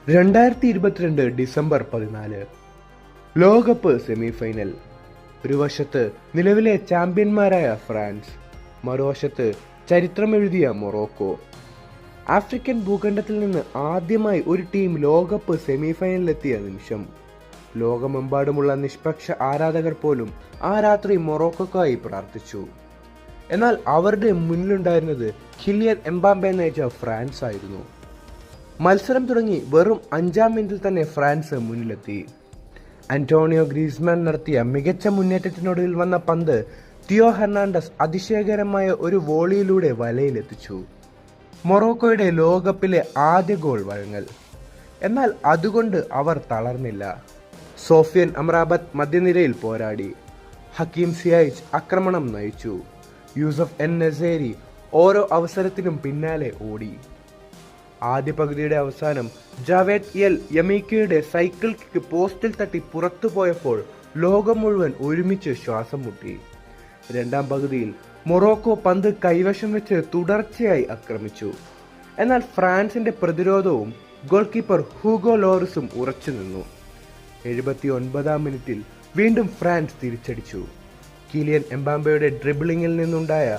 2022 December 14 ലോകകപ്പ് semifinal. ഒരു വശത്ത് നിലവിലെ ചാമ്പ്യന്മാരായ ഫ്രാൻസ്, മറുവശത്ത് ചരിത്രമെഴുതിയ മൊറോക്കോ. ആഫ്രിക്കൻ ഭൂഖണ്ഡത്തിൽ നിന്ന് ആദ്യമായി ഒരു ടീം ലോകകപ്പ് സെമിഫൈനലിലെത്തിയ നിമിഷം. ലോകമെമ്പാടുമുള്ള നിഷ്പക്ഷ ആരാധകർ പോലും ആ രാത്രി മൊറോക്കോക്കായി പ്രാർത്ഥിച്ചു. എന്നാൽ അവരുടെ മുന്നിലുണ്ടായിരുന്നത് കിലിയൻ എംബാപ്പെ നയിച്ച ഫ്രാൻസ് ആയിരുന്നു. മത്സരം തുടങ്ങി വെറും 5-ാം മിനിറ്റിൽ തന്നെ ഫ്രാൻസ് മുന്നിലെത്തി. അന്റോണിയോ ഗ്രീസ്മാൻ നടത്തിയ മികച്ച മുന്നേറ്റത്തിനൊടുവിൽ വന്ന പന്ത് തിയോ ഹെർണാണ്ടസ് അതിശയകരമായ ഒരു വോളിയിലൂടെ വലയിലെത്തിച്ചു. മൊറോക്കോയുടെ ലോകകപ്പിലെ ആദ്യ ഗോൾ വഴങ്ങൽ. എന്നാൽ അതുകൊണ്ട് അവർ തളർന്നില്ല. സോഫിയൻ അമ്രാബത്ത് മധ്യനിരയിൽ പോരാടി. ഹക്കീം സിയാച്ച് ആക്രമണം നയിച്ചു. യൂസഫ് എൻ നസേരി ഓരോ അവസരത്തിനും പിന്നാലെ ഓടി. ആദ്യ പകുതിയുടെ അവസാനം ജാവേദ് എൽ യമീക്കയുടെ സൈക്കിൾ കിക്ക് പോസ്റ്റിൽ തട്ടി പുറത്തു പോയപ്പോൾ ലോകം മുഴുവൻ ഒരുമിച്ച് ശ്വാസം മുട്ടി. രണ്ടാം പകുതിയിൽ മൊറോക്കോ പന്ത് കൈവശം വെച്ച് തുടർച്ചയായി ആക്രമിച്ചു. എന്നാൽ ഫ്രാൻസിന്റെ പ്രതിരോധവും ഗോൾ കീപ്പർ ഹൂഗോ ലോറിസും ഉറച്ചു നിന്നു. 79-ാം മിനിറ്റിൽ വീണ്ടും ഫ്രാൻസ് തിരിച്ചടിച്ചു. കിലിയൻ എംബാപ്പയുടെ ഡ്രിബിളിംഗിൽ നിന്നുണ്ടായ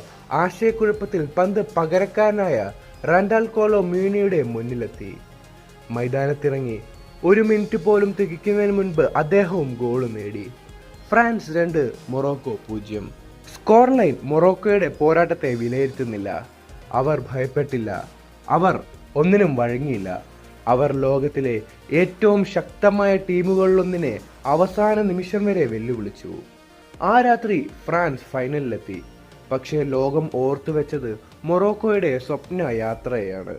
ആശയക്കുഴപ്പത്തിൽ പന്ത് പകരക്കാരനായ റാൻഡാൽ കോലോ മ്യൂണിയുടെ മുന്നിലെത്തി. മൈതാനത്തിറങ്ങി 1 മിനിറ്റ് പോലും തികയ്ക്കുന്നതിന് മുൻപ് അദ്ദേഹവും ഗോൾ നേടി. France 2, Morocco 0. സ്കോർ ലൈൻ മൊറോക്കോയുടെ പോരാട്ടത്തെ വിലയിരുത്തുന്നില്ല. അവർ ഭയപ്പെട്ടില്ല. അവർ ഒന്നിനും വഴങ്ങിയില്ല. അവർ ലോകത്തിലെ ഏറ്റവും ശക്തമായ ടീമുകളിലൊന്നിനെ അവസാന നിമിഷം വരെ വെല്ലുവിളിച്ചു. ആ രാത്രി ഫ്രാൻസ് ഫൈനലിലെത്തി. പക്ഷേ ലോകം ഓർത്തുവെച്ചത് മൊറോക്കോയുടെ സ്വപ്ന യാത്രയാണ്.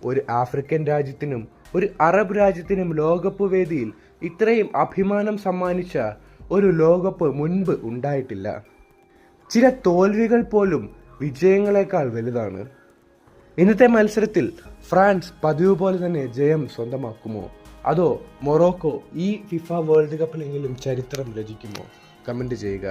ഒരു ആഫ്രിക്കൻ രാജ്യത്തിനും ഒരു അറബ് രാജ്യത്തിനും ലോകകപ്പ് വേദിയിൽ ഇത്രയും അഭിമാനം സമ്മാനിച്ച ഒരു ലോകകപ്പ് മുൻപ് ഉണ്ടായിട്ടില്ല. ചില തോൽവികൾ പോലും വിജയങ്ങളെക്കാൾ വലുതാണ്. ഇന്നത്തെ മത്സരത്തിൽ ഫ്രാൻസ് പതിവ് പോലെ തന്നെ ജയം സ്വന്തമാക്കുമോ, അതോ മൊറോക്കോ ഈ ഫിഫ വേൾഡ് കപ്പിലെങ്കിലും ചരിത്രം രചിക്കുമോ? കമന്റ് ചെയ്യുക.